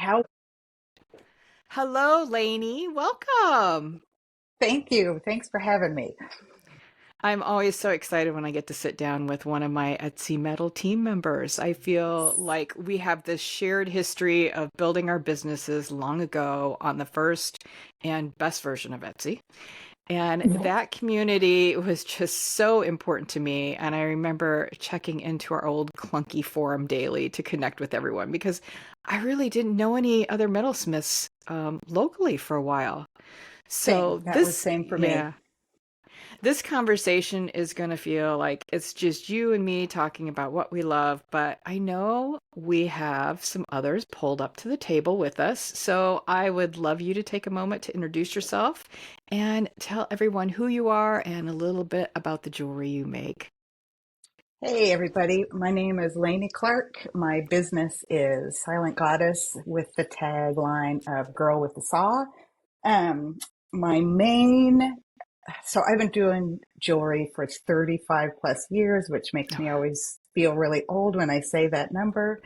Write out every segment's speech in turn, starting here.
How Hello, Laney. Welcome. Thank you. Thanks for having me. I'm always so excited when I get to sit down with one of my Etsy Metal team members. I feel like we have this shared history of building our businesses long ago on the first and best version of Etsy. And Yeah. that community was just so important to me. And I remember checking into our old clunky forum daily to connect with everyone because I really didn't know any other metalsmiths locally for a while. Same. So That was this, same for me. yeah, this conversation is going to feel like it's just you and me talking about what we love, but I know we have some others pulled up to the table with us. So I would love you to take a moment to introduce yourself and tell everyone who you are and a little bit about the jewelry you make. Hey, everybody. My name is Laney Clark. My business is Silent Goddess with the tagline of Girl with the Saw. Um, my main, so I've been doing jewelry for 35 plus years, which makes me always feel really old when I say that number.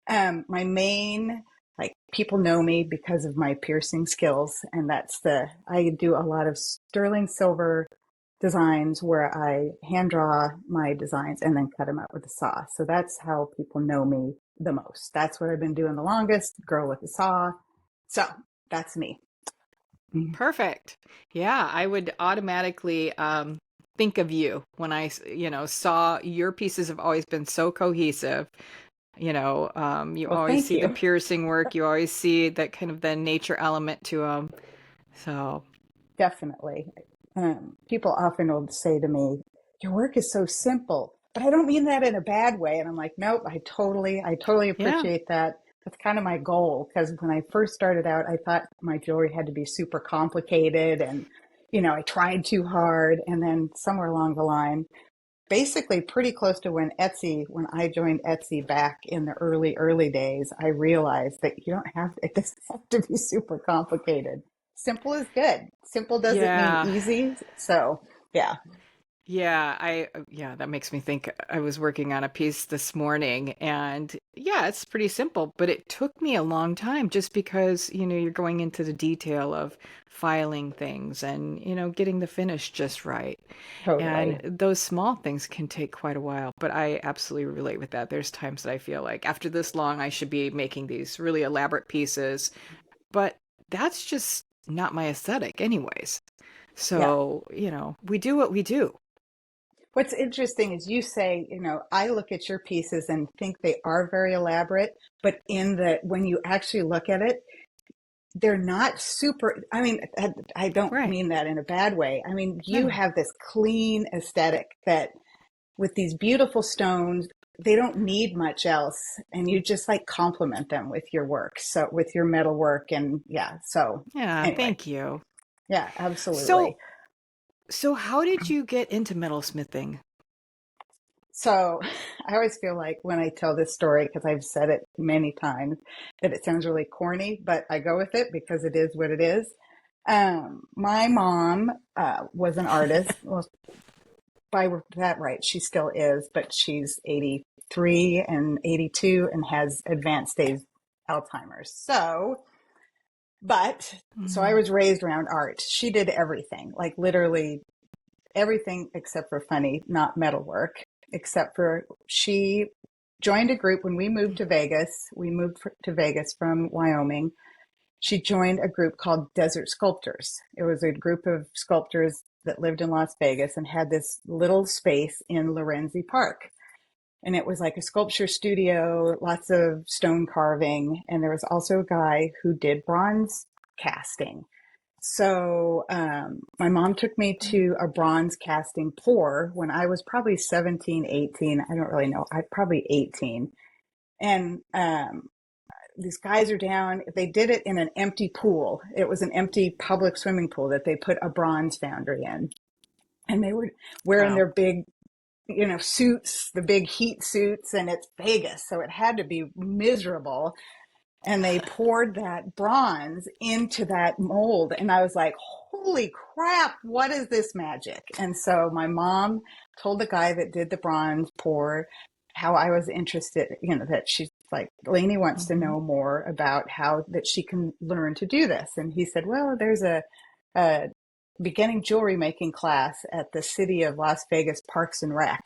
My main, like people know me because of my piercing skills, and I do a lot of sterling silver designs where I hand draw my designs and then cut them out with a saw. So that's how people know me the most. That's what I've been doing the longest, girl with a saw. So that's me. Perfect. Yeah, I would automatically think of you when saw your pieces have always been so cohesive. You Well, always thank see the you. piercing work. You always see that kind of the nature element to them. So, Definitely. People often will say to me, your work is so simple, but I don't mean that in a bad way. And I'm like, nope, I totally yeah. appreciate that. That's kind of my goal. Because when I first started out, I thought my jewelry had to be super complicated and, I tried too hard. And then somewhere along the line, basically pretty close to when I joined Etsy back in the early days, I realized that it doesn't have to be super complicated. Simple is good. Simple doesn't mean Yeah. easy. So yeah. Yeah, that makes me think I was working on a piece this morning and yeah, it's pretty simple, but it took me a long time just because, you're going into the detail of filing things and, getting the finish just right. And Totally. those small things can take quite a while, but I absolutely relate with that. There's times that I feel like after this long, I should be making these really elaborate pieces, but that's just not my aesthetic anyways. Yeah. So, we do what we do. What's interesting is you say, I look at your pieces and think they are very elaborate, but when you actually look at it, they're not super. I mean, I don't Right. mean that in a bad way. I mean, you No. have this clean aesthetic that with these beautiful stones, they don't need much else. And you just like complement them with your work. So with your metal work. And yeah. So Yeah, anyway, thank you. yeah, So, absolutely. so how did you get into metalsmithing? So I always feel like when I tell this story, because I've said it many times, that it sounds really corny, but I go with it because it is what it is. My mom was an artist. Well, by that right, she still is, but she's 83 and 82 and has advanced stage Alzheimer's. So I Mm. was raised around art. She did everything, like literally everything except for funny, not metalwork, except for she joined a group when we moved to Vegas. We moved to Vegas from Wyoming. She joined a group called Desert Sculptors. It was a group of sculptors that lived in Las Vegas and had this little space in Lorenzi Park. And it was like a sculpture studio, lots of stone carving. And there was also a guy who did bronze casting. So my mom took me to a bronze casting pour when I was probably 17, 18. I don't really know. I probably 18. And these guys are down. They did it in an empty pool. It was an empty public swimming pool that they put a bronze foundry in. And they were wearing Wow. their big, suits, the big heat suits, and it's Vegas. So it had to be miserable. And they poured that bronze into that mold. And I was like, holy crap, what is this magic? And so my mom told the guy that did the bronze pour how I was interested, that she like, Laney wants to Mhm. know more about how that she can learn to do this. And he said, well, there's a beginning jewelry making class at the city of Las Vegas Parks and Rec.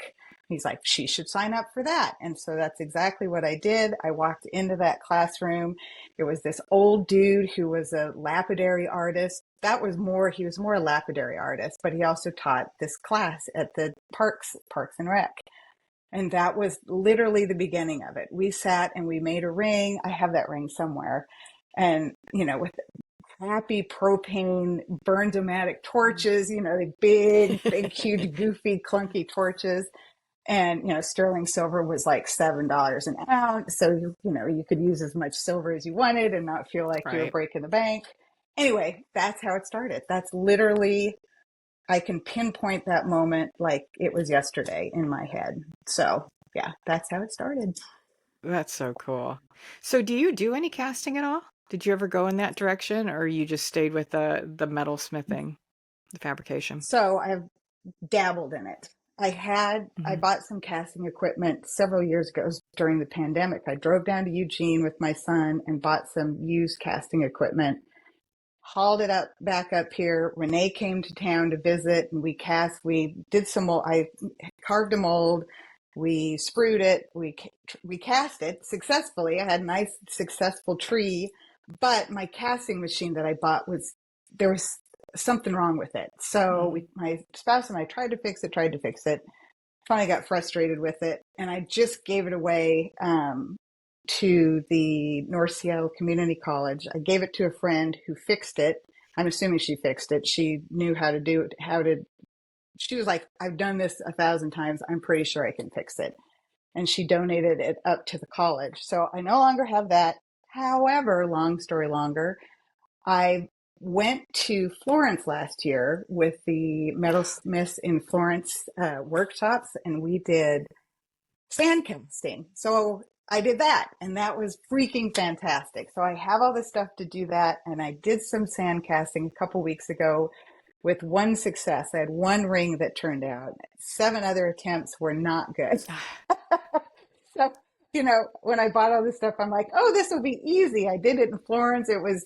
He's like, she should sign up for that. And so that's exactly what I did. I walked into that classroom. It was this old dude who was a lapidary artist. He was more a lapidary artist, but he also taught this class at the Parks and Rec. And that was literally the beginning of it. We sat and we made a ring. I have that ring somewhere. And, with happy propane burn-o-matic torches, the big, huge, goofy, clunky torches. And, sterling silver was like $7 an ounce. So, you could use as much silver as you wanted and not feel like you were Right. breaking the bank. Anyway, that's how it started. That's literally, I can pinpoint that moment like it was yesterday in my head. So, yeah, that's how it started. That's so cool. So do you do any casting at all? Did you ever go in that direction, or you just stayed with the metal smithing, the fabrication? So I've dabbled in it. I Hmm. bought some casting equipment several years ago during the pandemic. I drove down to Eugene with my son and bought some used casting equipment, hauled it back up here. Renee came to town to visit and we did some mold. I carved a mold. We sprued it. We cast it successfully. I had a nice successful tree, but my casting machine that I bought there was something wrong with it. So Hmm. my spouse and I tried to fix it. Finally got frustrated with it, and I just gave it away to the North Seattle Community College. I gave it to a friend who fixed it. I'm assuming she fixed it. She knew how to do it, she was like, I've done this 1,000 times. I'm pretty sure I can fix it. And she donated it up to the college. So I no longer have that. However, long story longer, I went to Florence last year with the Metalsmiths in Florence workshops, and we did sand casting. So I did that, and that was freaking fantastic. So I have all the stuff to do that, and I did some sand casting a couple weeks ago with one success. I had one ring that turned out. 7 other attempts were not good. So, when I bought all this stuff, I'm like, oh, this will be easy. I did it in Florence. It was,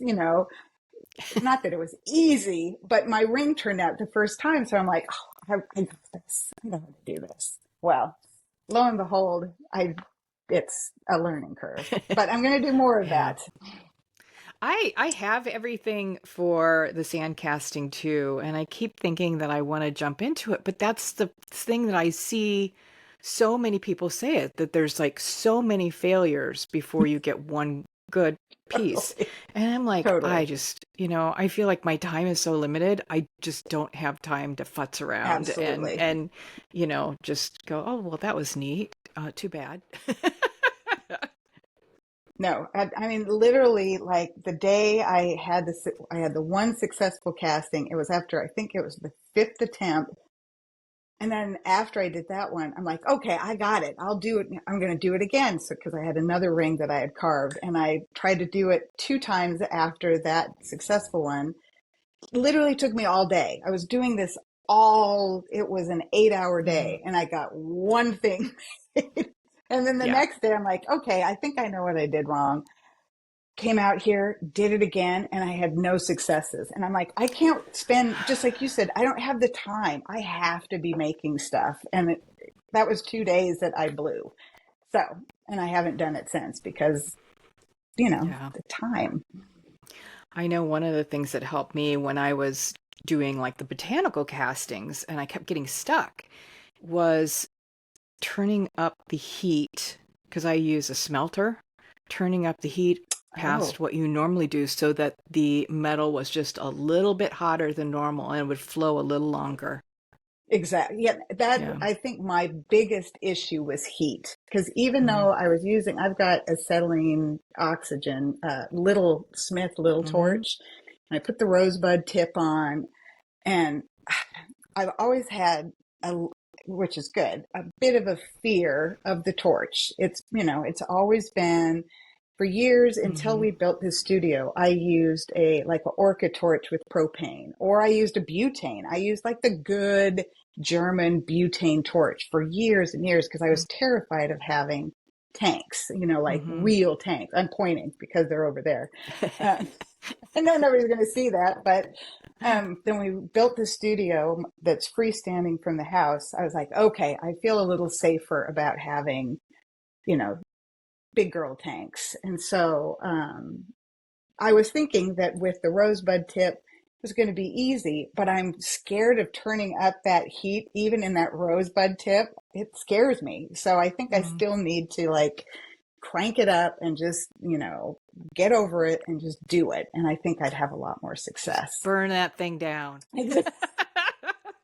not that it was easy, but my ring turned out the first time. So I'm like, oh, I got this. I know how to do this. Well, lo and behold, it's a learning curve, but I'm going to do more of Yeah. that. I have everything for the sand casting too, and I keep thinking that I want to jump into it, but that's the thing that I see so many people say it, that there's like so many failures before you get one good piece. Totally. And I'm like, I Totally. just, I feel like my time is so limited. I just don't have time to futz around and Absolutely. just go, oh, well, that was neat. Too bad. No, I mean, literally, like the day I had the one successful casting. It was after, I think it was the 5th attempt. And then after I did that one, I'm like, okay, I got it. I'll do it. I'm going to do it again. So, because I had another ring that I had carved, and I tried to do it 2 times after that successful one. Literally took me all day. I was doing this it was an 8-hour Mm, day, and I got one thing. And then the yeah. next day, I'm like, okay, I think I know what I did wrong. Came out here, did it again, and I had no successes. And I'm like, I can't spend, just like you said, I don't have the time. I have to be making stuff. And that was 2 days that I blew. So, and I haven't done it since because, Yeah. the time. I know one of the things that helped me when I was doing like the botanical castings and I kept getting stuck was turning up the heat, because I use a smelter, turning up the heat Oh, past what you normally do so that the metal was just a little bit hotter than normal and would flow a little longer. exactly. Yeah, that Yeah. I think my biggest issue was heat. Because even Mm-hmm. though I've got acetylene oxygen, little Smith little Mm-hmm. torch, and I put the rosebud tip on, and I've always had which is good, a bit of a fear of the torch. It's always been for years until Mm-hmm. we built this studio. I used like an orca torch with propane, or I used a butane. I used like the good German butane torch for years and years because I was terrified of having tanks, you know, like Mm-hmm. real tanks. I'm pointing because they're over there. Uh, I know nobody's going to see that, but then we built the studio that's freestanding from the house. I was like, okay, I feel a little safer about having, you know, big girl tanks. And so I was thinking that with the rosebud tip, it was going to be easy, but I'm scared of turning up that heat, even in that rosebud tip. It scares me. So I think I Mm. still need to like crank it up and just, you know, get over it and just do it. And I think I'd have a lot more Just success. burn that thing down. I just,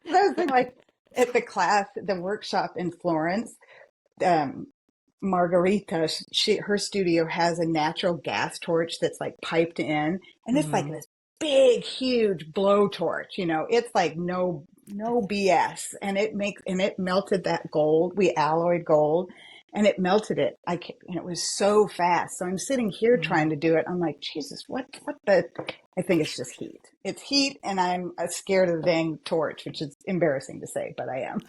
I was thinking like at the class, the workshop in Florence, um, Margarita, her studio has a natural gas torch that's like piped in, and it's like Mm. this big, huge blowtorch. You know, it's like no BS, and it melted that gold. We alloyed gold, and it melted it. And it was so fast. So I'm sitting here trying Mm. to do it. I'm like, Jesus, what the? I think it's just heat. It's heat, and I'm scared of the dang torch, which is embarrassing to say, but I am.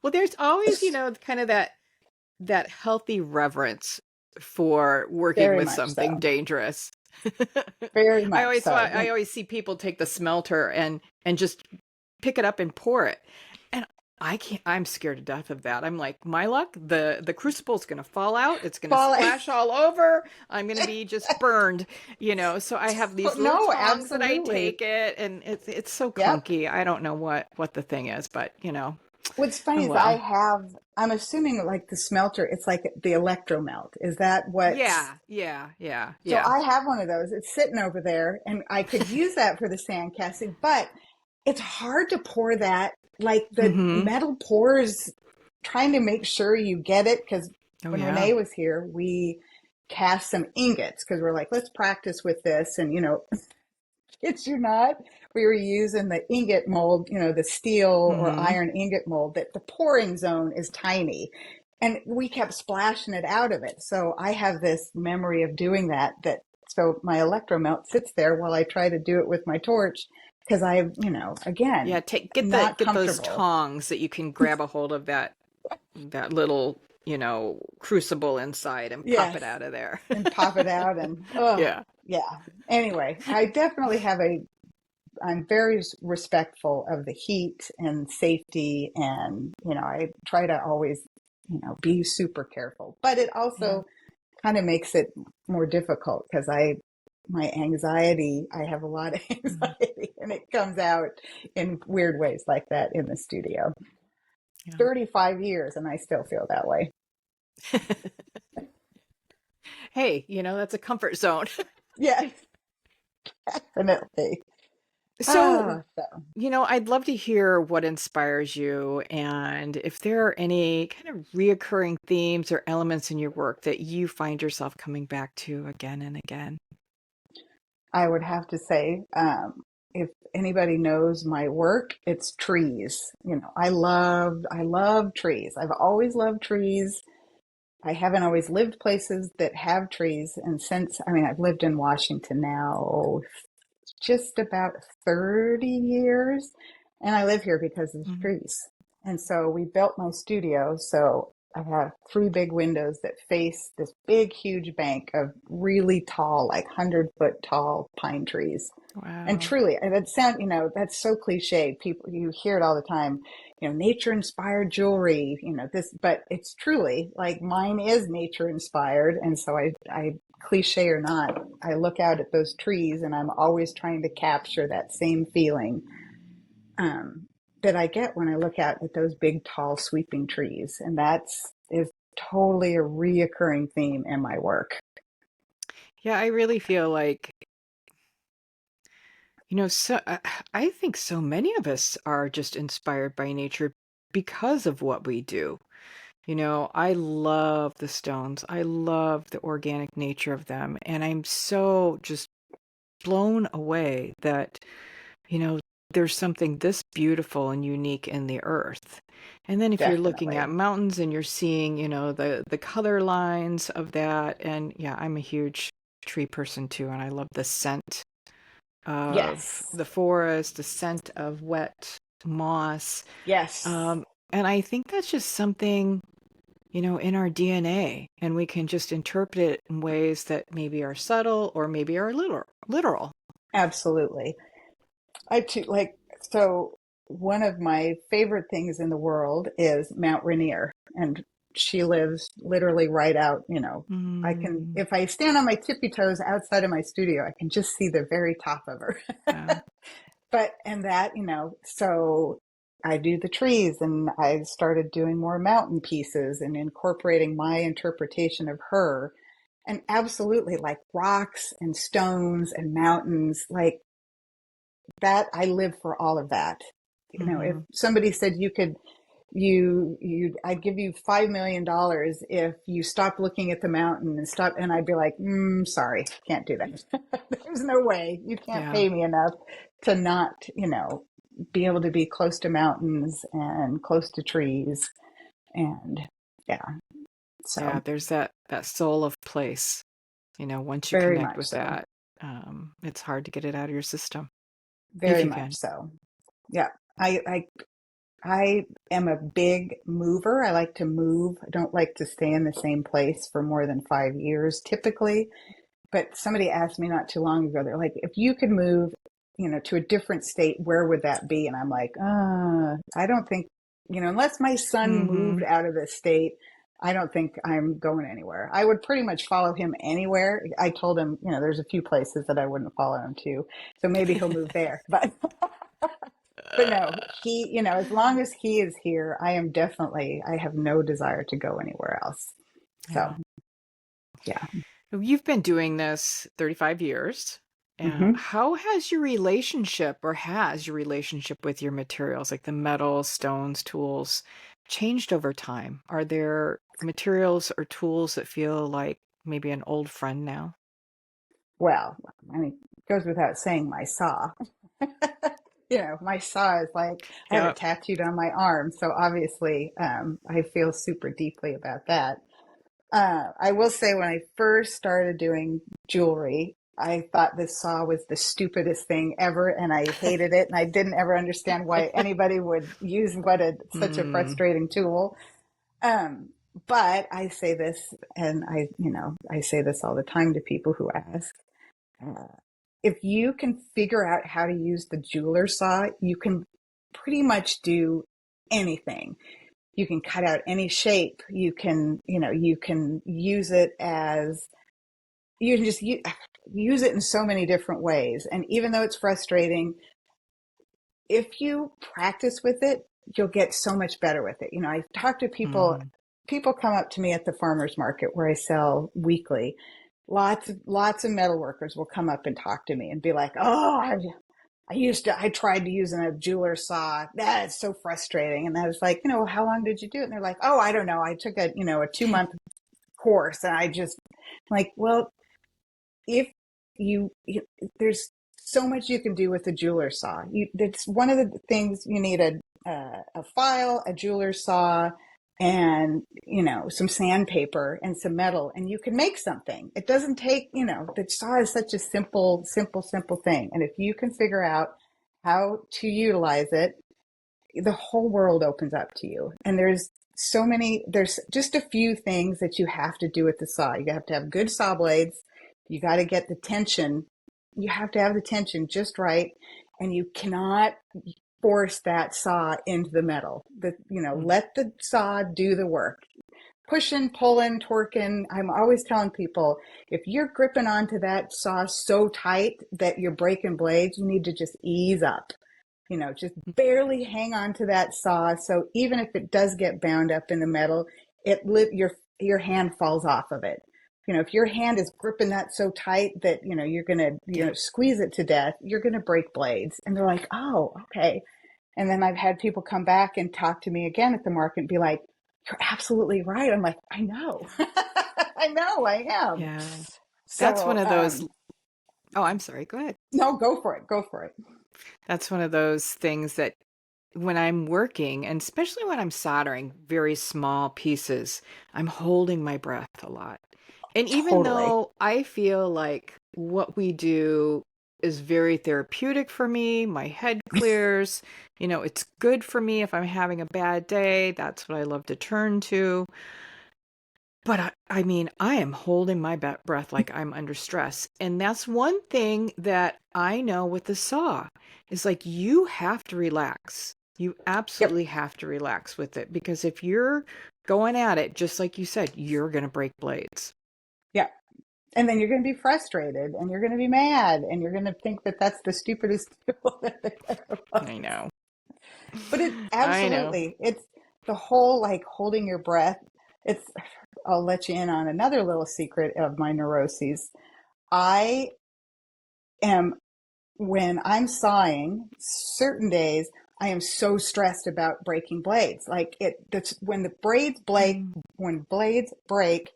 Well, there's always, you know, kind of that healthy reverence for working Very with much something so. dangerous. Very much so. I always see people take the smelter and just pick it up and pour it. And I can't, I'm scared to death of that. I'm like, my luck, the crucible's going to fall out. It's going to Falling. splash all over. I'm going to be just burned, you know. So I have these little No, tongs that I absolutely. take it, and it's so Yep. clunky. I don't know what the thing is, but you know, What's oh funny is well. I'm assuming like the smelter, it's like the electromelt. Is that what's, Yeah. so I have one of those. It's sitting over there and I could use that for the sand casting, but it's hard to pour that. Like the Mm-hmm. metal pours, trying to make sure you get it. Cause Oh when yeah. Renee was here, we cast some ingots because we're like, let's practice with this. And, you know, kid you not, we were using the ingot mold, you know, the steel or Mm-hmm. iron ingot mold that the pouring zone is tiny. And we kept splashing it out of it. So I have this memory of doing that. So my electromelt sits there while I try to do it with my torch because I, you know, Yeah, again, not get those comfortable. tongs that you can grab a hold of that little, you know, crucible inside and pop Yes. it out of there. And pop it out and, oh, Yeah. yeah. Anyway, I definitely I'm very respectful of the heat and safety. And, you know, I try to always, you know, be super careful, but it Yeah. also kind of makes it more difficult because my anxiety, I have a lot of Mhm. anxiety and it comes out in weird ways like that in the studio. Yeah. 35 years and I still feel that way. Hey, you know, that's a comfort zone. Yes, definitely. So, Ah, so you know, I'd love to hear what inspires you and if there are any kind of reoccurring themes or elements in your work that you find yourself coming back to again and again. I would have to say, if anybody knows my work, it's trees. You know, I love trees. I've always loved trees. I haven't always lived places that have trees. And since, I mean, I've lived in Washington now just about 30 years, and I live here because of the Mhm. trees. And so we built my studio. So I have three big windows that face this big, huge bank of really tall, like 100-foot tall pine trees. And Wow. truly, and it sound, you know, that's so cliche. People, you hear it all the time, you know, nature inspired jewelry, you know, this, but it's truly like mine is nature inspired. And so I, cliche or not, I look out at those trees and I'm always trying to capture that same feeling, um, that I get when I look out at those big, tall, sweeping trees. And is totally a reoccurring theme in my work. Yeah, I really feel like, you know, I think so many of us are just inspired by nature because of what we do. You know, I love the stones. I love the organic nature of them. And I'm so just blown away that, you know, there's something this beautiful and unique in the earth. And then if you're looking at Definitely. mountains and you're seeing, you know, the color lines of that. And yeah, I'm a huge tree person too. And I love the scent of Yes. the forest, the scent of wet moss. Yes. Um, and I think that's just something, in our DNA, and we can just interpret it in ways that maybe are subtle or maybe are literal. Absolutely. I too, so one of my favorite things in the world is Mount Rainier, and she lives literally right out, Mm, if I stand on my tippy toes outside of my studio, I can just see the very top of her. yeah, And that, so I do the trees, and I started doing more mountain pieces and incorporating my interpretation of her. And absolutely, like rocks and stones and mountains, like that, I live for all of that. If hmm somebody said I'd give you $5 million if you stop looking at the mountain and stop, and I'd be like, sorry, can't do that. There's no way. You can't yeah, pay me enough to not, be able to be close to mountains and close to trees. And yeah, yeah. so There's that soul of place. Once you very connect much with so. that, it's hard to get it out of your system if Very you much can. so. Yeah. I am a big mover. I like to move. I don't like to stay in the same place for more than 5 years typically. But somebody asked me not too long ago, they're like, if you could move, to a different state, where would that be? And I'm like, I don't think, unless my son moved Hmm out of the state, I don't think I'm going anywhere. I would pretty much follow him anywhere. I told him, there's a few places that I wouldn't follow him to. So maybe he'll move there. But no, he, as long as he is here, I have no desire to go anywhere else. So Yeah. yeah. You've been doing this 35 years. Hmm. How has your relationship, or has your relationship with your materials, like the metals, stones, tools, changed over time? Are there materials or tools that feel like maybe an old friend now? Well, I mean, it goes without saying, my saw. My saw is like, I have it Yep. tattooed on my arm. So obviously, I feel super deeply about that. I will say, when I first started doing jewelry, I thought this saw was the stupidest thing ever, and I hated it. And I didn't ever understand why anybody would use such a Hmm. frustrating tool. Um, but I say this, and I say this all the time to people who ask. Uh, if you can figure out how to use the jeweler saw, you can pretty much do anything. You can cut out any shape. You can use it as, you can just use it in so many different ways. And even though it's frustrating, if you practice with it, you'll get so much better with it. I talk to hmm people come up to me at the farmer's market where I sell weekly. Lots of metal workers will come up and talk to me and be like, "Oh, I tried to use a jeweler saw. That is so frustrating." And I was like, "How long did you do it?" And they're like, "Oh, I don't know. I took a 2 month course, and I just like, well, if you there's so much you can do with a jeweler saw. It's one of the things you need: a file, a jeweler saw, and some sandpaper and some metal, and you can make something. It doesn't take, the saw is such a simple thing, and if you can figure out how to utilize it, the whole world opens up to you. And there's just a few things that you have to do with the saw. You have to have good saw blades. You got to get the tension. You have to have the tension just right. And you cannot force that saw into the metal. Let the saw do the work. Pushing, pulling, torquing. I'm always telling people, if you're gripping onto that saw so tight that you're breaking blades, you need to just ease up. Just barely hang on to that saw. So even if it does get bound up in the metal, your hand falls off of it. If your hand is gripping that so tight that, you're going to, Yep. squeeze it to death, you're going to break blades. And they're like, oh, okay. And then I've had people come back and talk to me again at the market and be like, you're absolutely right. I'm like, I know. I know I am. Yeah. That's one So, of those. Oh, I'm sorry. Go ahead. no, go for it. Go for it. That's one of those things that when I'm working, and especially when I'm soldering very small pieces, I'm holding my breath a lot. And even Totally. though I feel like what we do is very therapeutic for me, my head clears, it's good for me if I'm having a bad day. That's what I love to turn to. But I mean, I am holding my breath like I'm under stress. And that's one thing that I know with the saw is like you have to relax. You Yep. absolutely have to relax with it because if you're going at it, just like you said, you're going to break blades. Yeah. And then you're going to be frustrated and you're going to be mad and you're going to think that that's the stupidest tool that there ever I was. know. But it I know. absolutely, it's the whole like holding your breath. It's, I'll let you in on another little secret of my neuroses. I am, when I'm sawing, certain days, I am so stressed about breaking blades. Like that's when the Mm. when blades break,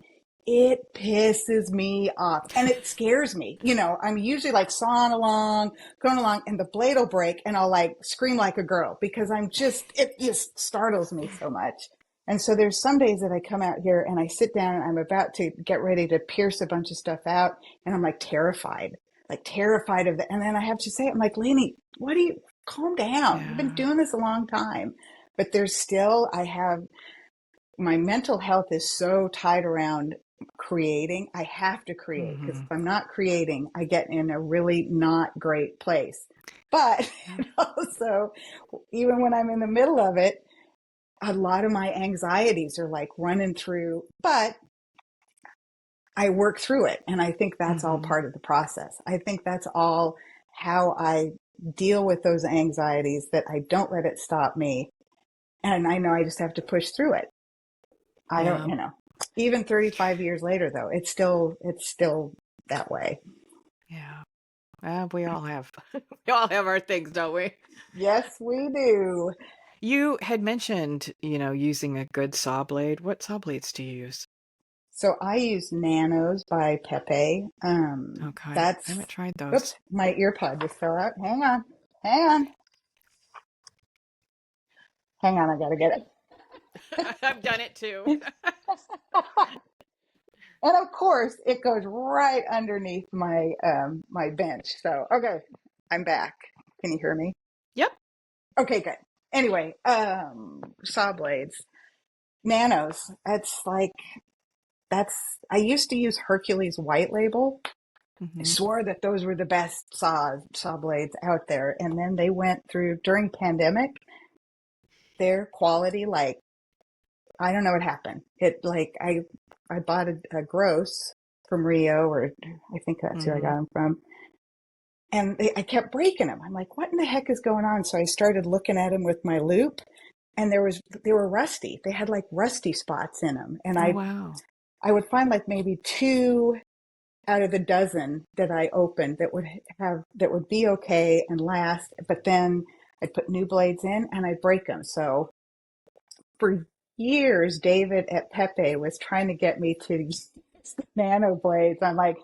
it pisses me off and it scares me. You know, I'm usually like sawing along, going along, and the blade will break and I'll like scream like a girl because it just startles me so much. And so there's some days that I come out here and I sit down and I'm about to get ready to pierce a bunch of stuff out and I'm like terrified of that. And then I have to say, I'm like, Laney, calm down. You've been Yeah. doing this a long time. But there's still, my mental health is so tied around creating. I have to create because Hmm. if I'm not creating, I get in a really not great place. But Yeah. also, even when I'm in the middle of it, a lot of my anxieties are like running through, but I work through it. And I think that's all Hmm. part of the process. I think that's all how I deal with those anxieties, that I don't let it stop me. And I know I just have to push through it. I don't, Yeah. you know, even 35 years later though, it's still that way. Yeah. We all have we all have our things, don't we? Yes, we do. You had mentioned, using a good saw blade. What saw blades do you use? So I use Nanos by Pepe. Okay. I That's, haven't tried oops, those. my ear pod just fell out. Hang on, hang on. I gotta get it. I've done it too. And of course, it goes right underneath my bench. So, okay, I'm back. Can you hear me? Yep. Okay, good. Anyway, saw blades, Nanos. That's. I used to use Hercules White Label. I Hmm. swore that those were the best saw blades out there, and then they went through during pandemic. Their quality, like I don't know what happened. It like I bought a gross from Rio, or I think that's who I Hmm. got them from. And I kept breaking them. I'm like, what in the heck is going on? So I started looking at them with my loop, and they were rusty. They had like rusty spots in them, and Oh, wow. I would find like maybe two out of a dozen that I opened that would be okay and last. But then I'd put new blades in and I'd break them. So for years, David at Pepe was trying to get me to use the nano blades. I'm like,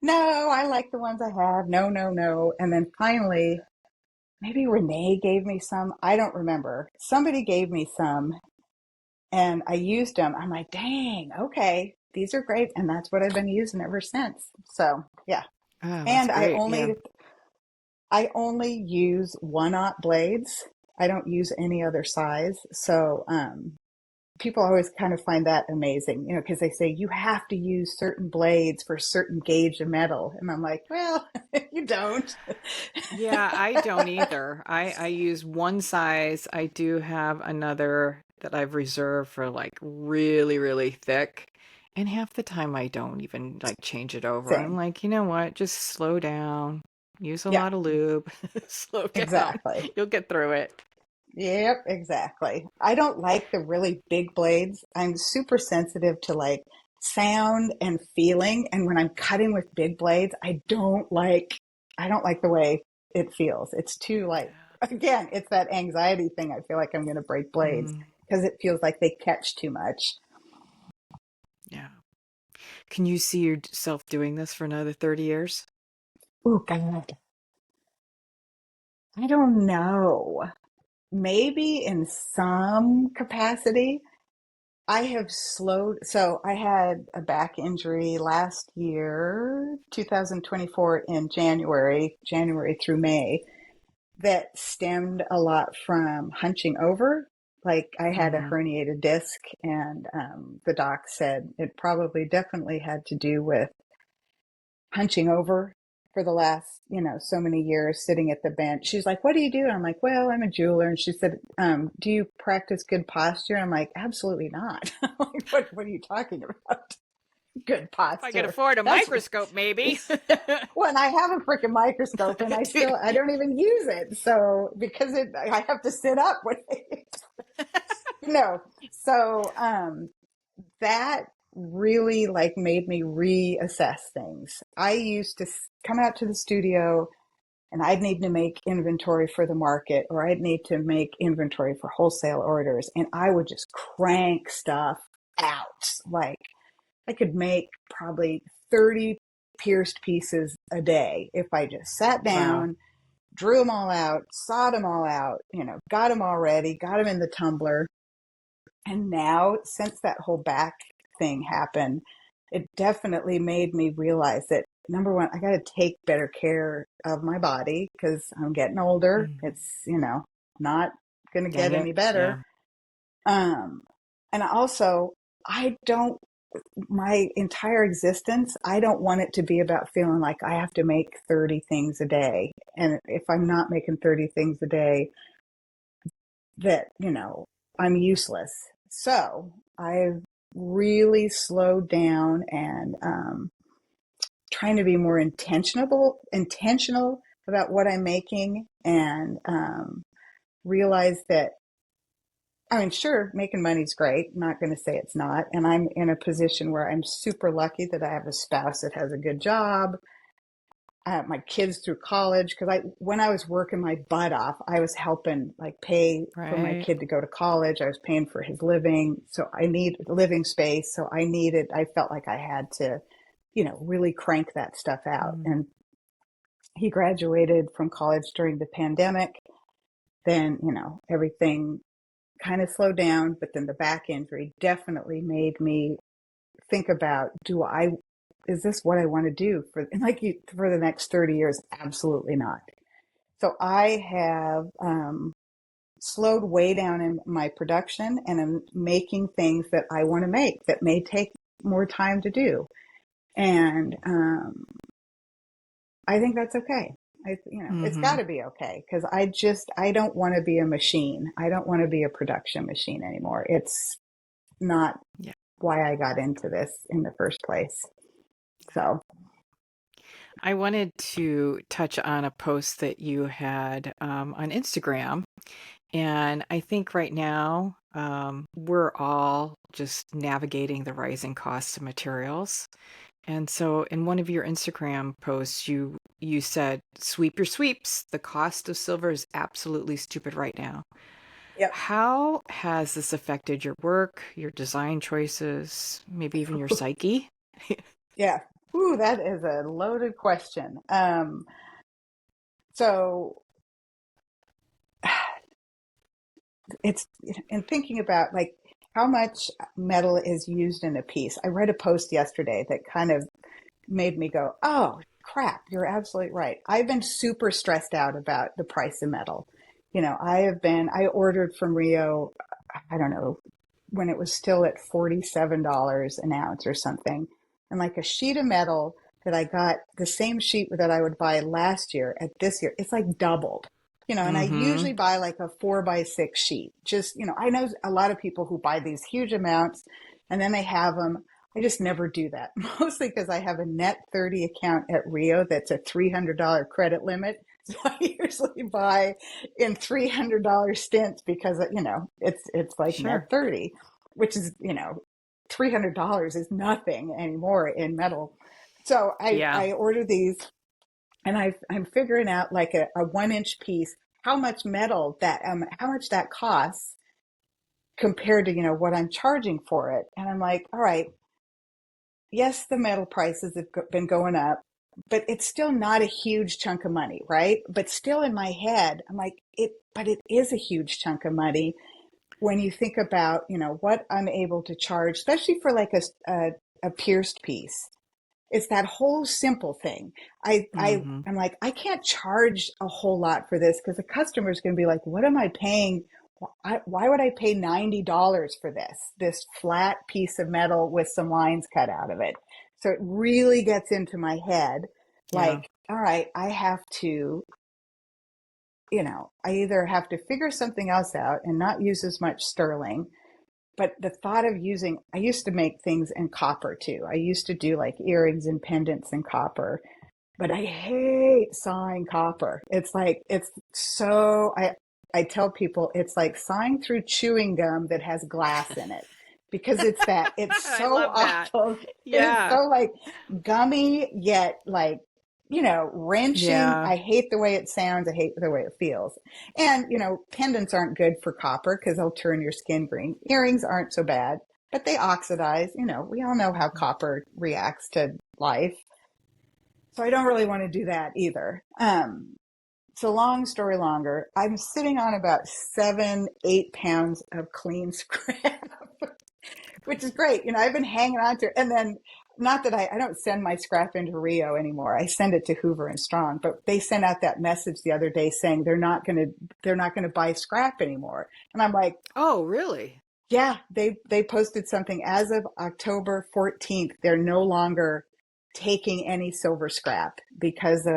no, I like the ones I have. No, no, no. And then finally, maybe Renee gave me some. I don't remember. Somebody gave me some and I used them. I'm like, dang, okay, these are great. And that's what I've been using ever since. So yeah. Oh, that's And great. Yeah. I only use 1/0 blades. I don't use any other size. So, people always kind of find that amazing, you know, because they say you have to use certain blades for a certain gauge of metal. And I'm like, well, you don't. Yeah, I don't either. I use one size. I do have another that I've reserved for like really, really thick. And half the time I don't even like change it over. I'm Same. like, you know what? Just slow down. Use a Yeah, lot of lube. Slow down. exactly. You'll get through it. Yep, exactly. I don't like the really big blades. I'm super sensitive to like sound and feeling. And when I'm cutting with big blades, I don't like the way it feels. It's too like, again, it's that anxiety thing. I feel like I'm going to break blades Mm, because it feels like they catch too much. yeah. Can you see yourself doing this for another 30 years? Oh, God. I don't know. Maybe in some capacity. I have slowed. So I had a back injury last year, 2024 in January through May, that stemmed a lot from hunching over. Like I had a Mm-hmm. herniated disc, and the doc said it probably definitely had to do with hunching over for the last, so many years sitting at the bench. She's like, what do you do? And I'm like, well, I'm a jeweler. And she said, do you practice good posture? And I'm like, absolutely not. Like, what are you talking about? Good If I could posture. afford a That's microscope, maybe. well, and I have a freaking microscope and I don't even use it. So because I have to sit up with it. No. So, that really like made me reassess things. I used to come out to the studio and I'd need to make inventory for the market, or I'd need to make inventory for wholesale orders. And I would just crank stuff out. Like I could make probably 30 pierced pieces a day if I just sat Wow. down, drew them all out, sawed them all out, got them all ready, got them in the tumbler. And now, since that whole back thing happened, it definitely made me realize that number one, I got to take better care of my body because I'm getting older. Mm. It's, not going to Dang get it. any better. Yeah. Um, and also, I don't, my entire existence, I don't want it to be about feeling like I have to make 30 things a day. And if I'm not making 30 things a day, that, I'm useless. So I've really slowed down and trying to be more intentional about what I'm making, and realize that, I mean, sure, making money's great. I'm not going to say it's not. And I'm in a position where I'm super lucky that I have a spouse that has a good job. My kids through college, because when I was working my butt off, I was helping like pay for my Right. kid to go to college. I was paying for his living, so I need living space. So I felt like I had to, really crank that stuff out. Mm. And he graduated from college during the pandemic. Then, everything kind of slowed down, but then the back injury definitely made me think about, is this what I want to do for the next 30 years? Absolutely not. So I have slowed way down in my production, and I'm making things that I want to make that may take more time to do. And I think that's okay. It's got Mm-hmm. to be okay, because I don't want to be a machine. I don't want to be a production machine anymore. It's not Yeah. why I got into this in the first place. So, I wanted to touch on a post that you had on Instagram. And I think right now we're all just navigating the rising costs of materials. And so in one of your Instagram posts, you said, sweep your sweeps. The cost of silver is absolutely stupid right now. yep. How has this affected your work, your design choices, maybe even your psyche? Yeah. Ooh, that is a loaded question. So it's in thinking about like how much metal is used in a piece. I read a post yesterday that kind of made me go, oh crap, you're absolutely right. I've been super stressed out about the price of metal. I ordered from Rio, I don't know, when it was still at $47 an ounce or something. And like a sheet of metal that I got, the same sheet that I would buy last year at this year, it's like doubled. And I Mm-hmm. usually buy like a 4x6 sheet. Just, I know a lot of people who buy these huge amounts and then they have them. I just never do that, mostly because I have a net 30 account at Rio that's a $300 credit limit. So I usually buy in $300 stints because, it's like net Sure. 30, which is, $300 is nothing anymore in metal. So Yeah. I order these, and I'm figuring out like a 1 inch piece, how much that costs compared to, what I'm charging for it. And I'm like, all right, yes, the metal prices have been going up, but it's still not a huge chunk of money, right? But still in my head, I'm like, but it is a huge chunk of money when you think about, what I'm able to charge, especially for like a pierced piece. It's that whole simple thing. Mm-hmm. I'm like, I can't charge a whole lot for this because the customer is going to be like, what am I paying why would I pay $90 for this flat piece of metal with some lines cut out of it? So it really gets into my head, Yeah. like, all right, I have to, I either have to figure something else out and not use as much sterling. But the thought of I used to make things in copper too. I used to do like earrings and pendants in copper, but I hate sawing copper. It's like, I tell people it's like sawing through chewing gum that has glass in it, because it's I so love that. awful. It is Yeah. so like gummy, yet like, wrenching. Yeah. I hate the way it sounds. I hate the way it feels. And, pendants aren't good for copper because they'll turn your skin green. Earrings aren't so bad, but they oxidize. We all know how copper reacts to life. So I don't really want to do that either. So long story longer, I'm sitting on about 7, 8 pounds of clean scrap, which is great. I've been hanging on to it. And then, not that I don't send my scrap into Rio anymore. I send it to Hoover and Strong, but they sent out that message the other day saying they're not going to buy scrap anymore. And I'm like, Oh, really? yeah, they posted something as of October 14th. They're no longer taking any silver scrap because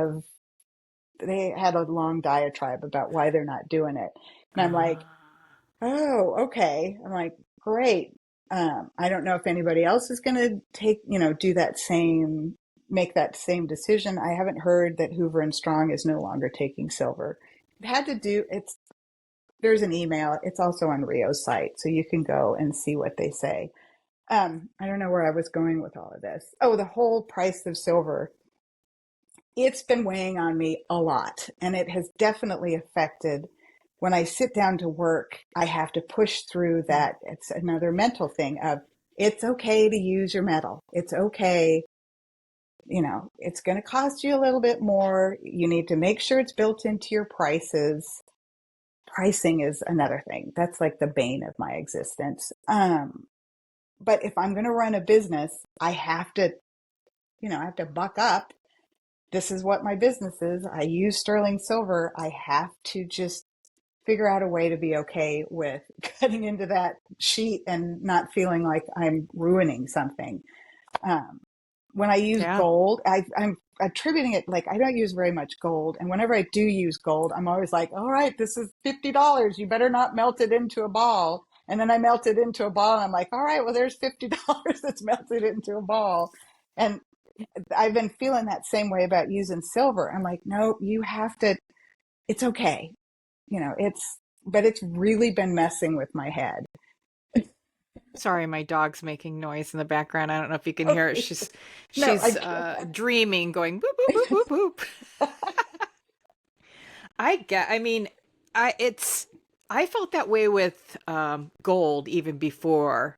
they had a long diatribe about why they're not doing it. And I'm like, oh, okay. I'm like, great. I don't know if anybody else is going to make that same decision. I haven't heard that Hoover and Strong is no longer taking silver. There's an email. It's also on Rio's site, so you can go and see what they say. I don't know where I was going with all of this. Oh, the whole price of silver. It's been weighing on me a lot, and it has definitely affected when I sit down to work. I have to push through that. It's another mental thing of, it's okay to use your metal. It's okay. It's going to cost you a little bit more. You need to make sure it's built into your prices. Pricing is another thing. That's like the bane of my existence. But if I'm going to run a business, I have to buck up. This is what my business is. I use sterling silver. I have to just figure out a way to be okay with cutting into that sheet and not feeling like I'm ruining something. When I use Yeah. gold, I'm attributing it, like, I don't use very much gold. And whenever I do use gold, I'm always like, all right, this is $50. You better not melt it into a ball. And then I melt it into a ball and I'm like, all right, well, there's $50 that's melted into a ball. And I've been feeling that same way about using silver. I'm like, no, you have to, it's okay. But it's really been messing with my head. Sorry, my dog's making noise in the background. I don't know if you can hear it. Okay. She's No, she's dreaming, going boop boop boop boop boop. I mean, I felt that way with gold even before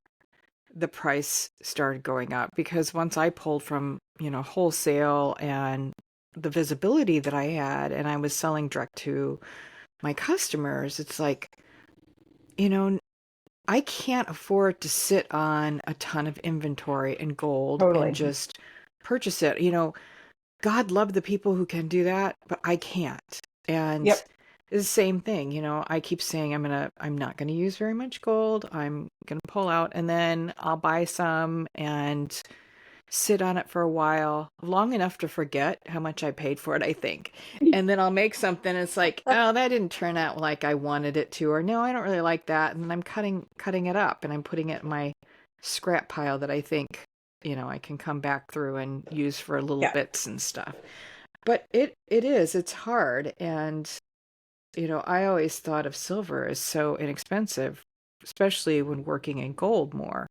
the price started going up, because once I pulled from, wholesale and the visibility that I had, and I was selling direct to my customers, it's like, you know, I can't afford to sit on a ton of inventory in gold and totally. just purchase it. God love the people who can do that, but I can't. And Yep. it's the same thing, I keep saying I'm not gonna use very much gold. I'm gonna pull out and then I'll buy some and sit on it for a while, long enough to forget how much I paid for it, I think. And then I'll make something, it's like, oh, that didn't turn out like I wanted it to, or no, I don't really like that. And then I'm cutting it up and I'm putting it in my scrap pile that I think, I can come back through and use for little Yeah, bits and stuff. But it's hard. And, I always thought of silver as so inexpensive, especially when working in gold more.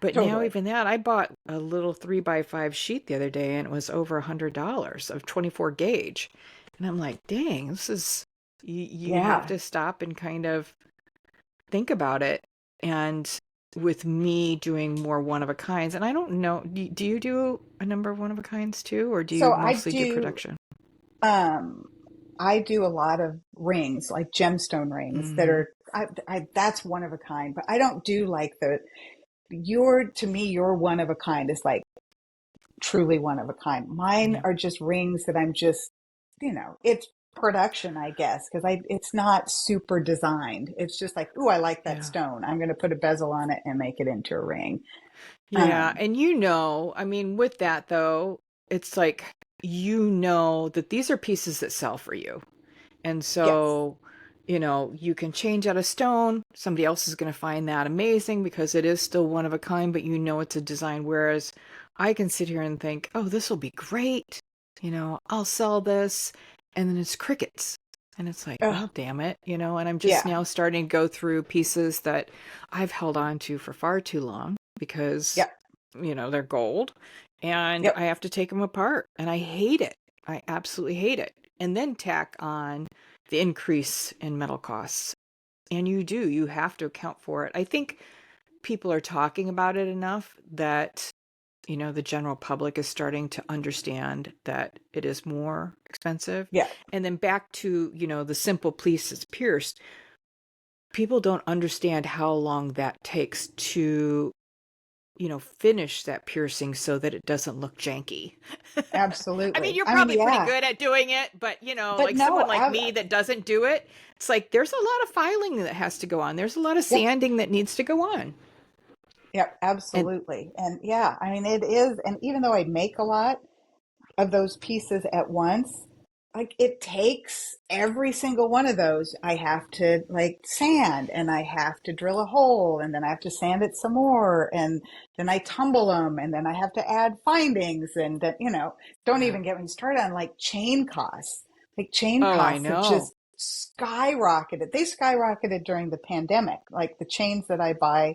But now totally. even that, I bought a little 3x5 sheet the other day and it was over $100 of 24 gauge. And I'm like, dang, you have Yeah. to stop and kind of think about it. And with me doing more one of a kinds, and I don't know, do you do a number of one of a kinds too, or do So you mostly do production? um, I do a lot of rings, like gemstone rings that Mm-hmm. are, that's one of a kind, but I don't do like to me, your one of a kind is like truly one of a kind. Mine Yeah. are just rings that I'm just, it's production, I guess, because it's not super designed. It's just like, ooh, I like that Yeah. stone. I'm going to put a bezel on it and make it into a ring. Yeah. Um, And I mean, with that though, it's like, that these are pieces that sell for you. And yes, so, you can change out a stone. Somebody else is going to find that amazing because it is still one of a kind, but it's a design. Whereas I can sit here and think, oh, this will be great. I'll sell this. And then it's crickets. And it's like, oh, well, damn it, and I'm just yeah, now starting to go through pieces that I've held on to for far too long because, yep, they're gold and yep, I have to take them apart and I hate it. I absolutely hate it. And then tack on the increase in metal costs. And you have to account for it. I think people are talking about it enough that, the general public is starting to understand that it is more expensive. yeah, And then back to, the simple pieces pierced, people don't understand how long that takes to finish that piercing so that it doesn't look janky. I mean, absolutely. you're I mean, probably pretty yeah, good at doing it, but but like no, someone like me that doesn't do it, it's like there's a lot of filing that has to go on. There's a lot of yep, sanding that needs to go on. yep, And absolutely. And yeah, I mean, it is. And even though I make a lot of those pieces at once, like it takes every single one of those. I have to like sand and I have to drill a hole and then I have to sand it some more and then I tumble them and then I have to add findings and then, don't yeah. even get me started on like chain costs. Like chain Oh, I costs have know. just skyrocketed. They skyrocketed during the pandemic. Like the chains that I buy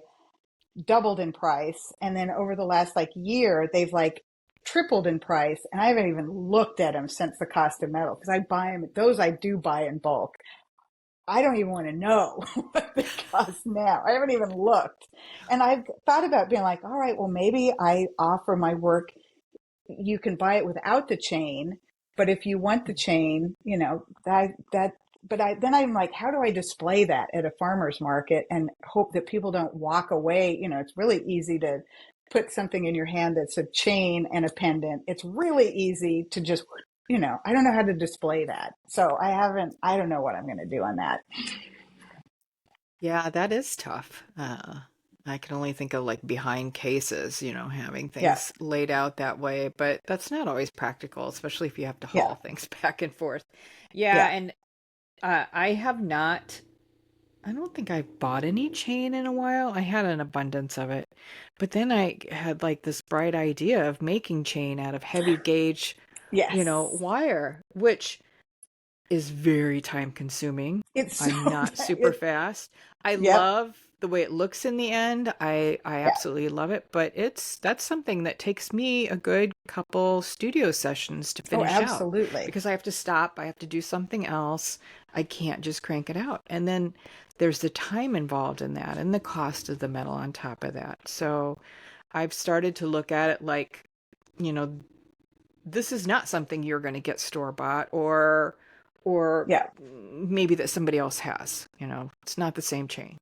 doubled in price. And then over the last like year, they've like tripled in price. And I haven't even looked at them since the cost of metal because I buy them. Those I do buy in bulk. I don't even want to know what they cost now. I haven't even looked. And I've thought about being like, all right, well, maybe I offer my work. You can buy it without the chain, but if you want the chain, then I'm like, how do I display that at a farmer's market and hope that people don't walk away? It's really easy to put something in your hand that's a chain and a pendant. It's really easy to just, I don't know how to display that. So I don't know what I'm going to do on that. Yeah, that is tough. I can only think of like behind cases, having Yeah. things laid out that way, but that's not always practical, especially if you have to Yeah. haul things back and forth. Yeah, Yeah. and I have not, I don't think I've bought any chain in a while. I had an abundance of it. But then I had like this bright idea of making chain out of heavy gauge, Yes. wire, which is very time consuming. It's so, I'm not super it, fast. I yep. love the way it looks in the end. I Yeah. absolutely love it, but that's something that takes me a good couple studio sessions to Oh, finish out absolutely. because I have to stop, I have to do something else. I can't just crank it out. And then there's the time involved in that and the cost of the metal on top of that. So I've started to look at it like, you know, this is not something you're going to get store bought or Yeah. maybe that somebody else has. It's not the same chain.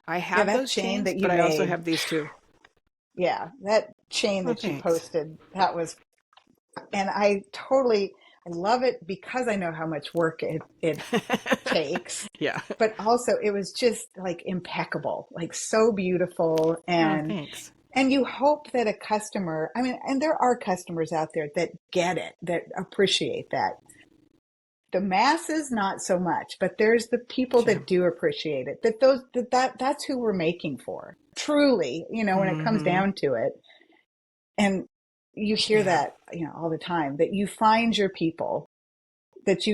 I Yeah. have That those chain chains, that you but I also made. have these too. Yeah. That chain Oh, that you thanks. posted, and I love it because I know how much work it takes, Yeah. but also it was just like impeccable, like so beautiful. Oh, And thanks. you hope that a customer, I mean, and there are customers out there that get it, that appreciate that. The masses, not so much, but there's the people Yeah. that do appreciate it, that's who we're making for. Truly, when it comes Mm-hmm. down to it. And you hear Yeah. that, all the time, that you find your people, that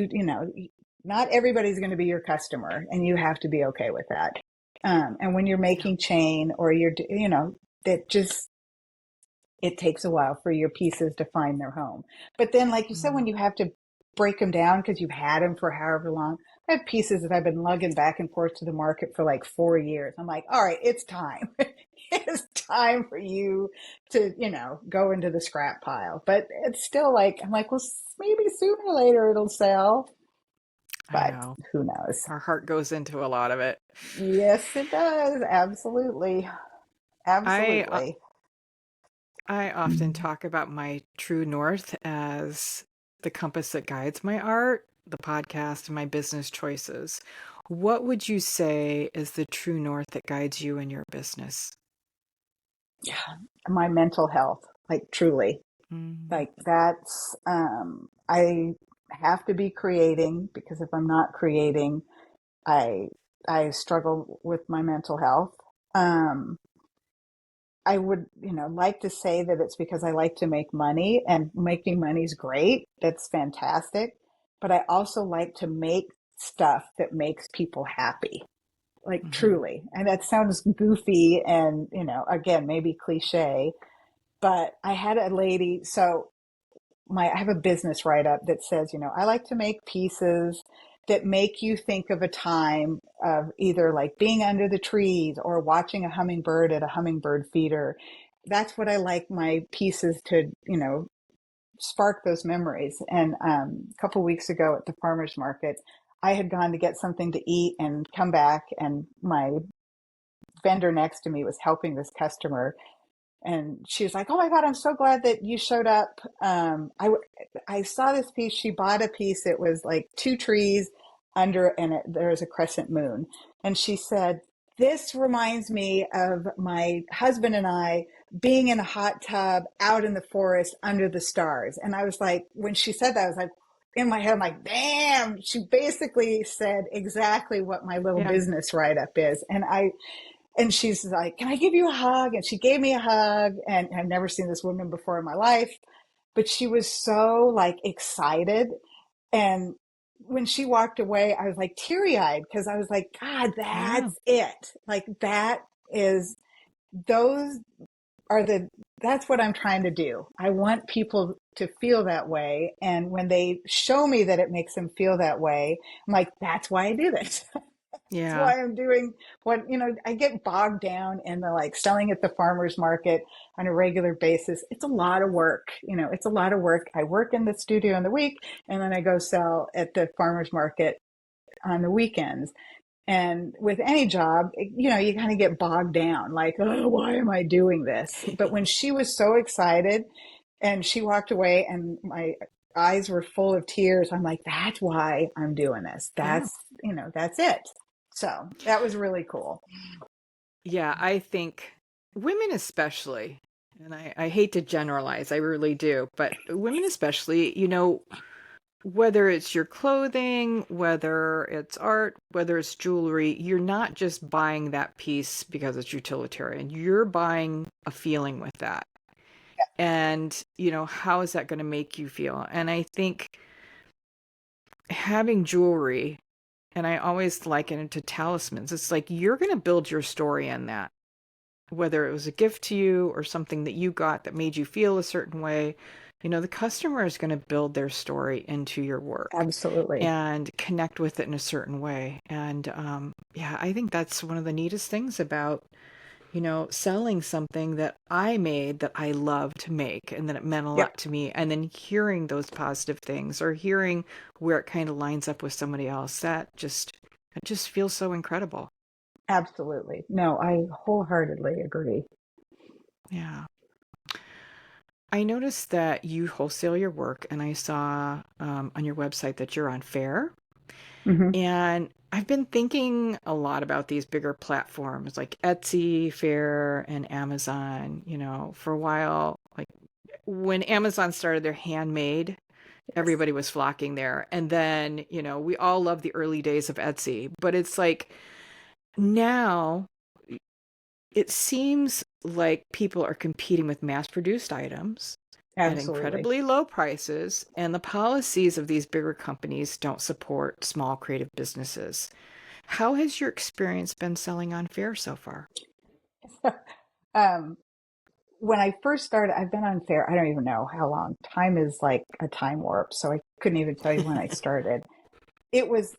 not everybody's going to be your customer and you have to be okay with that. And when you're Yeah. making chain or that just, it takes a while for your pieces to find their home. But then, like you said, Mm. when you have to break them down because you've had them for however long, I have pieces that I've been lugging back and forth to the market for like 4 years. I'm like, all right, it's time. It's time for you to, go into the scrap pile. But it's still like, I'm like, well, maybe sooner or later it'll sell. I But know. who knows? Our heart goes into a lot of it. Yes, it does. Absolutely. I uh, Absolutely. I often talk about my true north as the compass that guides my art. the podcast and my business choices, what would you say is the true north that guides you in your business? Yeah, my mental health, like truly, Mm, like that's, I have to be creating because if I'm not creating, I, I struggle with my mental health. Um, I would, like to say that it's because I like to make money and making money is great. That's fantastic. But I also like to make stuff that makes people happy, like mhm. truly. And that sounds goofy and, again, maybe cliche, but I had a lady. So I have a business write up that says, I like to make pieces that make you think of a time of either like being under the trees or watching a hummingbird at a hummingbird feeder. That's what I like my pieces to, spark those memories. And a couple of weeks ago at the farmer's market, I had gone to get something to eat and come back, and my vendor next to me was helping this customer, and she was like, "Oh my God, I'm so glad that you showed up. I saw this piece. She bought a piece. It was like two trees under, and there's a crescent moon." And she said, "This reminds me of my husband and I being in a hot tub out in the forest under the stars." And I was like, when she said that, I was like, in my head, I'm like, damn, she basically said exactly what my little Yeah. business write up is. And she's like, "Can I give you a hug?" And she gave me a hug. And I've never seen this woman before in my life, but she was so like excited. And when she walked away, I was like teary eyed because I was like, God, Yeah. that's it. Like that is, those are that's what I'm trying to do. I want people to feel that way. And when they show me that it makes them feel that way, I'm like, that's why I do this. That's Yeah. why I'm doing what, I get bogged down in the like selling at the farmer's market on a regular basis. It's a lot of work. It's a lot of work. I work in the studio in the week and then I go sell at the farmer's market on the weekends. And with any job, you kind of get bogged down like, oh, why am I doing this? But when she was so excited and she walked away and my eyes were full of tears, I'm like, that's why I'm doing this. Yeah. That's it. So that was really cool. Yeah. I think women, especially, and I hate to generalize, I really do, but women, especially, whether it's your clothing, whether it's art, whether it's jewelry, you're not just buying that piece because it's utilitarian. You're buying a feeling with that. And, how is that going to make you feel? And I think having jewelry, and I always liken it to talismans, it's like you're going to build your story in that, whether it was a gift to you or something that you got that made you feel a certain way. The customer is going to build their story into your work Absolutely. and connect with it in a certain way. And yeah, I think that's one of the neatest things about, selling something that I made that I love to make and that it meant a Yep. lot to me. And then hearing those positive things or hearing where it kind of lines up with somebody else, it just feels so incredible. Absolutely. No, I wholeheartedly agree. Yeah. I noticed that you wholesale your work, and I saw on your website that you're on Fair. Hmm. And I've been thinking a lot about these bigger platforms like Etsy, Fair, and Amazon, for a while. Like when Amazon started their handmade, Yes. everybody was flocking there. And then, we all love the early days of Etsy, but it's like now it seems like people are competing with mass-produced items at Absolutely. incredibly low prices, and the policies of these bigger companies don't support small creative businesses. How has your experience been selling on Fair so far? um, when I first started, I've been on Fair, I don't even know how long. Time is like a time warp, so I couldn't even tell you when I started.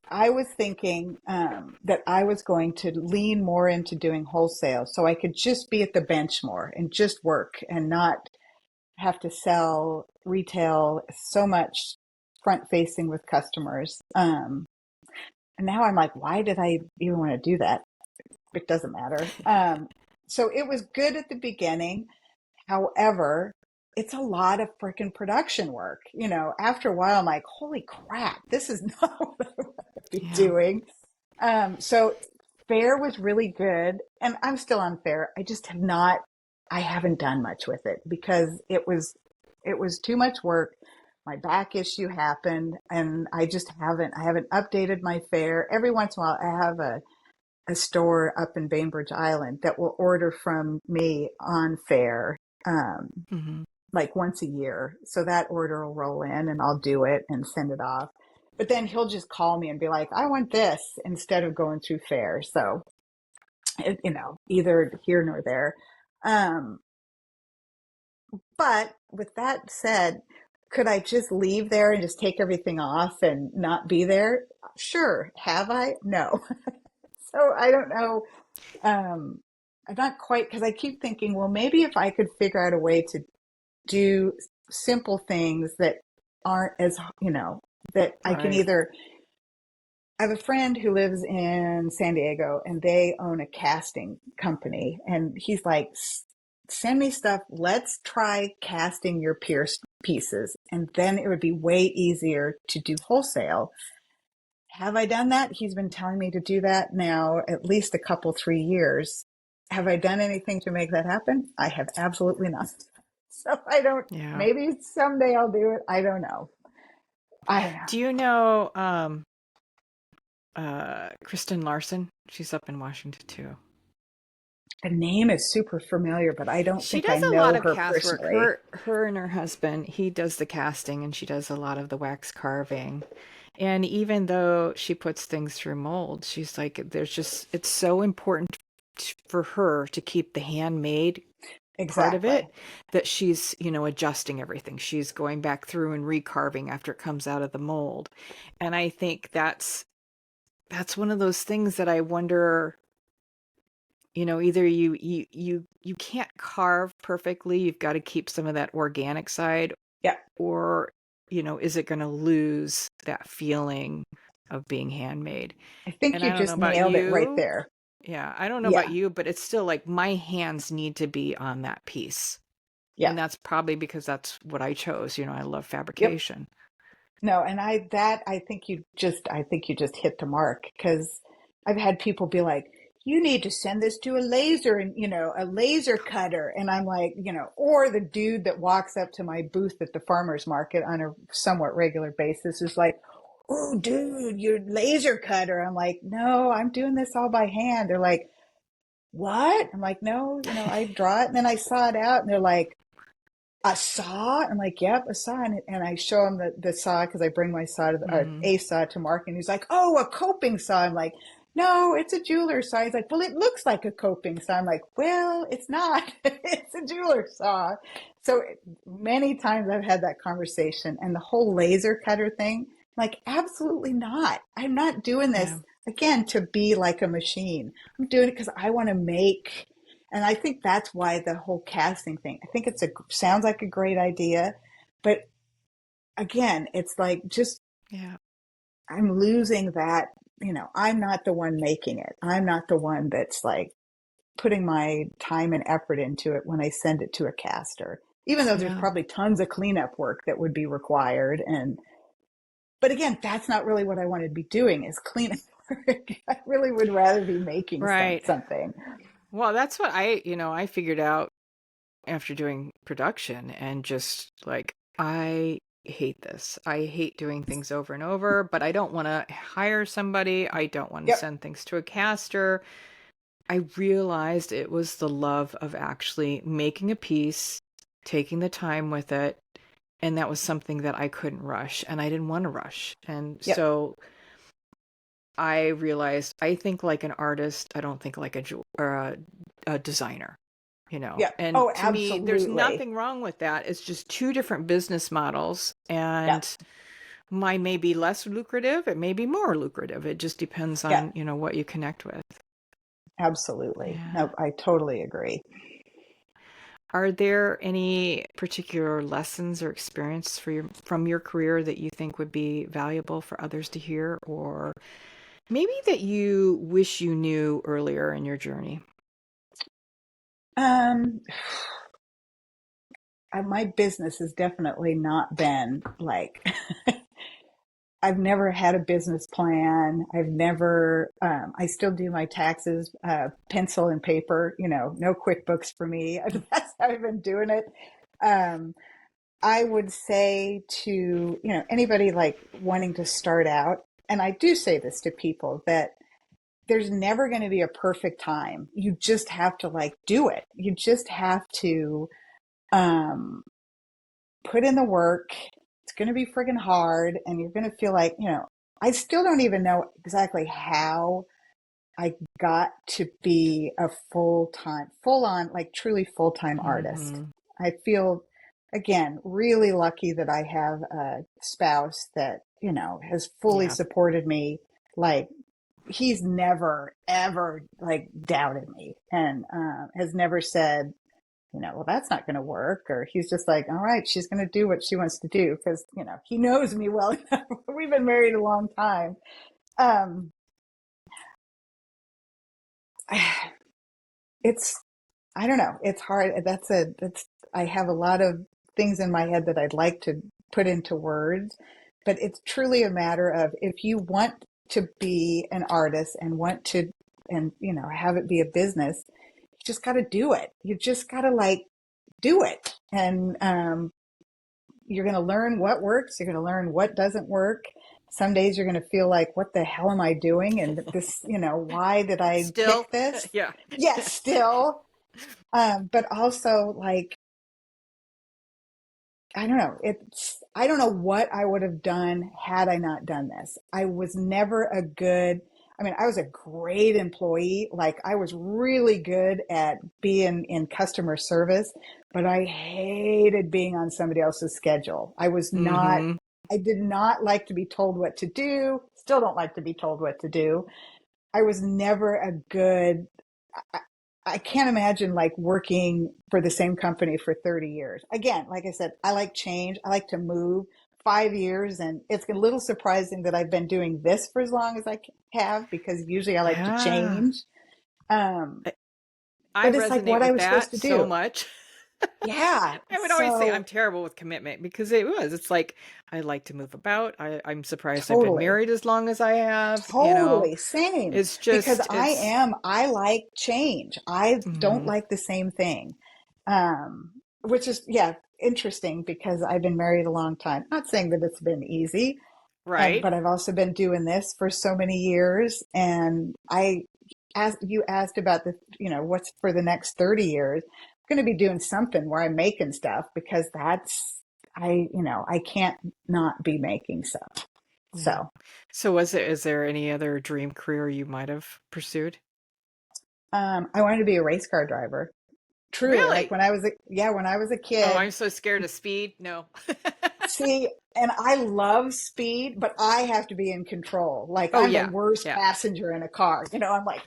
I was thinking that I was going to lean more into doing wholesale so I could just be at the bench more and just work and not have to sell retail so much front facing with customers. And now I'm like, why did I even want to do that? It doesn't matter. So it was good at the beginning. However, it's a lot of freaking production work. After a while, I'm like, holy crap, this is not what I want to be Yeah. doing. So fair was really good. And I'm still on fair. I haven't done much with it because it was too much work. My back issue happened and I haven't updated my fair. Every once in a while, I have a store up in Bainbridge Island that will order from me on fair. Mm-hmm. Like once a year. So that order will roll in and I'll do it and send it off. But then he'll just call me and be like, I want this instead of going through fair. So, either here nor there. Um, but with that said, could I just leave there and just take everything off and not be there? Sure. Have I? No. So I don't know. I'm not quite, because I keep thinking, well, maybe if I could figure out a way to do simple things that aren't as, that I can Right. either. I have a friend who lives in San Diego and they own a casting company. And he's like, send me stuff. Let's try casting your pierced pieces. And then it would be way easier to do wholesale. Have I done that? He's been telling me to do that now at least a couple, 3 years. Have I done anything to make that happen? I have absolutely not. So I don't, Yeah. maybe someday I'll do it. I don't know. I don't know. Do you know Kristen Larson? She's up in Washington too. The name is super familiar, but I don't She think I does a lot know of her cast work. personally. Her and her husband, he does the casting and she does a lot of the wax carving. And even though she puts things through molds, she's like, it's so important for her to keep the handmade part of Exactly. it that she's, adjusting everything. She's going back through and recarving after it comes out of the mold. And I think that's one of those things that I wonder, either you can't carve perfectly, you've got to keep some of that organic side, Yeah. or is it going to lose that feeling of being handmade? I think And you I don't know just about nailed it right you. there. Yeah, I don't know about Yeah. you, but it's still like my hands need to be on that piece. Yeah. And that's probably because that's what I chose. I love Yep. fabrication. No, and I think you just hit the mark because I've had people be like, you need to send this to a laser and, a laser cutter. And I'm like, or the dude that walks up to my booth at the farmer's market on a somewhat regular basis is like, oh, dude, your laser cutter. I'm like, no, I'm doing this all by hand. They're like, what? I'm like, no, I draw it. And then I saw it out and they're like, a saw? I'm like, yep, a saw. And I show him the saw because I bring my saw Mm, a saw to Mark. And he's like, oh, a coping saw. I'm like, no, it's a jeweler's saw. He's like, well, it looks like a coping saw. I'm like, well, it's not. It's a jeweler's saw. So many times I've had that conversation and the whole laser cutter thing, like, absolutely not. I'm not doing this yeah. again to be like a machine. I'm doing it because I want to make, and I think that's why the whole casting thing, I think sounds like a great idea, but again, it's like just Yeah. I'm losing that, I'm not the one making it. I'm not the one that's like putting my time and effort into it when I send it to a caster. Even though there's Yeah. probably tons of cleanup work that would be required, but again, that's not really what I want to be doing is cleanup work. I really would rather be making Right. something. Well, that's what I figured out after doing production, and just like, I hate this. I hate doing things over and over, but I don't want to hire somebody. I don't want to Yep. send things to a caster. I realized it was the love of actually making a piece, taking the time with it, and that was something that I couldn't rush, and I didn't want to rush. And Yep. so I realized I think like an artist, I don't think like a designer, Yep. And Oh, to me, there's absolutely. nothing wrong with that. It's just two different business models, Yep. and mine may be less lucrative, it may be more lucrative. It just depends Yep. on, what you connect with. Absolutely. Yeah. No, I totally agree. Are there any particular lessons or experience from your career that you think would be valuable for others to hear, or maybe that you wish you knew earlier in your journey? Um, my business has definitely not been like, I've never had a business plan. I've never, I still do my taxes, pencil and paper, no QuickBooks for me. That's how I've been doing it. Um, I would say to, anybody like wanting to start out, and I do say this to people, that there's never going to be a perfect time. You just have to like do it. You just have to, um, put in the work. It's going to be friggin' hard, and you're going to feel like, I still don't even know exactly how I got to be a full on, like truly full-time artist. Mm-hmm. I feel, again, really lucky that I have a spouse that, has fully Yeah. supported me. Like, he's never, ever like doubted me, and has never said, well, that's not going to work. Or he's just like, all right, she's going to do what she wants to do. Cause, he knows me well enough. We've been married a long time. Um, it's, I don't know. It's hard. I have a lot of things in my head that I'd like to put into words, but it's truly a matter of, if you want to be an artist and want to, and, have it be a business, you just got to do it. You just got to like do it. And, you're going to learn what works. You're going to learn what doesn't work. Some days you're going to feel like, what the hell am I doing? And this, why did I Still, pick this? yeah. Yes, still. But also like, I don't know. I don't know what I would have done had I not done this. I was never I was a great employee. Like, I was really good at being in customer service, but I hated being on somebody else's schedule. Mm-hmm. I did not like to be told what to do. Still don't like to be told what to do. I was never I can't imagine like working for the same company for 30 years. Again, like I said, I like change. I like to move. 5 years, and it's a little surprising that I've been doing this for as long as I have, because usually I like to Yeah. change. Um, I but it's like resonate what I with was supposed that to so do. much. Yeah. I would always say I'm So terrible with commitment, because it's like I like to move about. I'm surprised I've been totally. married as long as I have, Totally same, It's because just, I like change. I don't mhm. like the same thing. Which is, yeah, interesting, because I've been married a long time. Not saying that it's been easy, Right? but I've also been doing this for so many years. And you asked about what's for the next 30 years. I'm going to be doing something where I'm making stuff, because I can't not be making stuff. Yeah. So, So is there any other dream career you might have pursued? I wanted to be a race car driver. Truly, like Really? when I was when I was a Oh, kid. I'm so scared of speed. No. See, and I love speed, but I have to be in control. Like, Oh I'm the yeah. worst Yeah. passenger in a car. I'm like,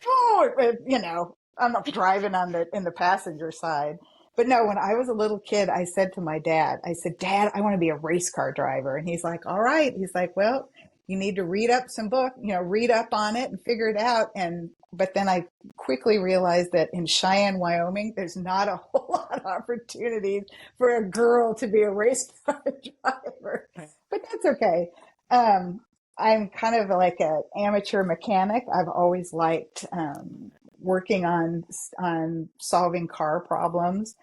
I'm not driving in the passenger side. But no, when I was a little kid, I said to my dad, I said, Dad, I want to be a race car driver. And he's like, all right. He's like, well, you need to read up some book, read up on it and figure it out. But then I quickly realized that in Cheyenne, Wyoming, there's not a whole lot of opportunities for a girl to be a race car driver, Right. but that's okay. Um, I'm kind of like an amateur mechanic. I've always liked working on solving car problems.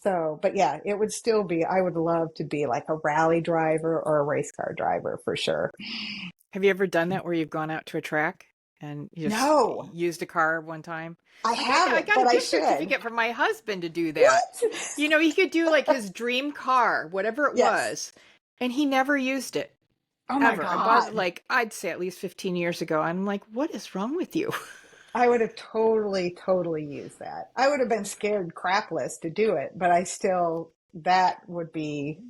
So, but yeah, it would still be. I would love to be like a rally driver or a race car driver for sure. Have you ever done that where you've gone out to a track and you just No, used a car one time? I I haven't, got a but I gift should. certificate from my husband to do that. What? He could do like his dream car, whatever it Yes. was, and he never used it Oh my ever. I bought it God. like, I'd say at least 15 years ago. I'm like, what is wrong with you? I would have totally, totally used that. I would have been scared crapless to do it, but that would be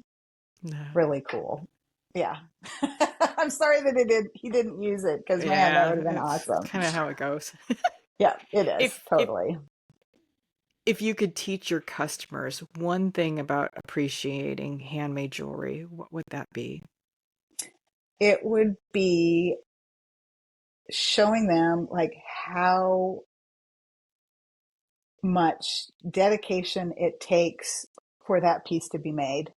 No. really cool. Yeah. I'm sorry that he didn't use it, because man, that Yeah, would have been it's awesome. kind of how it goes. Yeah, it is. If if Totally. if you could teach your customers one thing about appreciating handmade jewelry, what would that be? It would be showing them like how much dedication it takes for that piece to be made.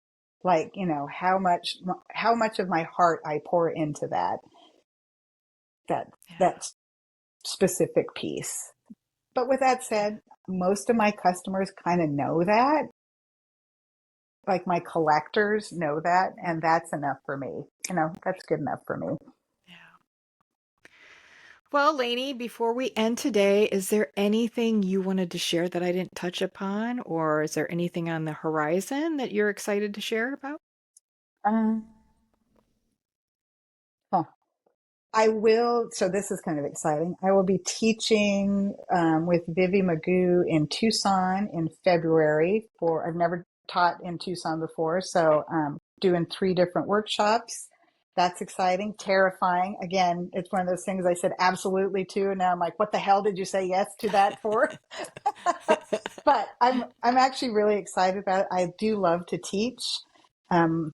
Like, you know, how much of my heart I pour into that Yeah. that specific piece. But with that said, most of my customers kind of know that. Like my collectors know that, and that's enough for me. You know, that's good enough for me. Yeah. Well, Laney, before we end today, is there anything you wanted to share that I didn't touch upon, or is there anything on the horizon that you're excited to share about? Um, huh. I will. So this is kind of exciting. I will be teaching with Vivi Magoo in Tucson in February. I've never taught in Tucson before, so doing 3 different workshops. That's exciting, terrifying. Again, it's one of those things I said absolutely to, and now I'm like, what the hell did you say yes to that for? But I'm actually really excited about it. I do love to teach. Um,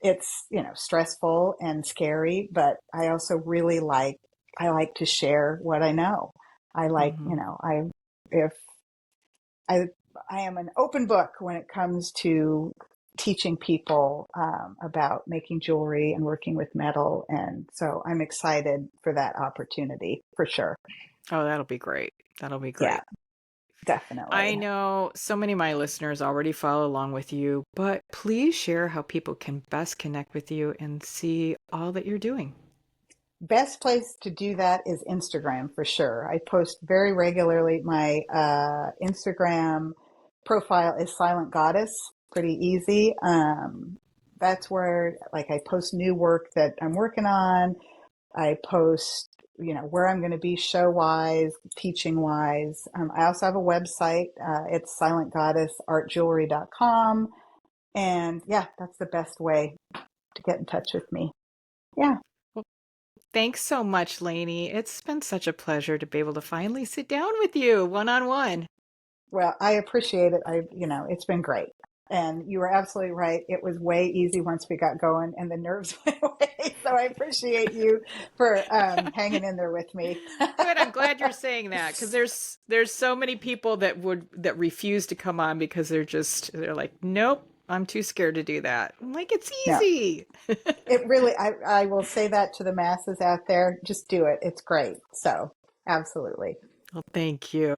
it's, you know, stressful and scary, but I also really I like to share what I know. I like, you Hmm. know, if I I am an open book when it comes to teaching people about making jewelry and working with metal, and so I'm excited for that opportunity for sure. Oh, that'll be great. That'll be Yeah, great. I definitely. know so many of my listeners already follow along with you, but please share how people can best connect with you and see all that you're doing. Best place to do that is Instagram for sure. I post very regularly. My Instagram profile is Silent Goddess, pretty easy. That's where like I post new work that I'm working on. I post, you know, where I'm going to be show wise, teaching wise. I also have a website. It's silentgoddessartjewelry.com. And yeah, that's the best way to get in touch with me. Yeah. Well, thanks so much, Lainey. It's been such a pleasure to be able to finally sit down with you one on one. Well, I appreciate it. You know, it's been great. And you were absolutely right. It was way easy once we got going and the nerves went away. So I appreciate you for hanging in there with me. Good. I'm glad you're saying that because there's so many people that refuse to come on because they're like, nope, I'm too scared to do that. I'm like, it's No, easy. it really, I will say that to the masses out there. Just do it. It's great. So absolutely. Well, thank you.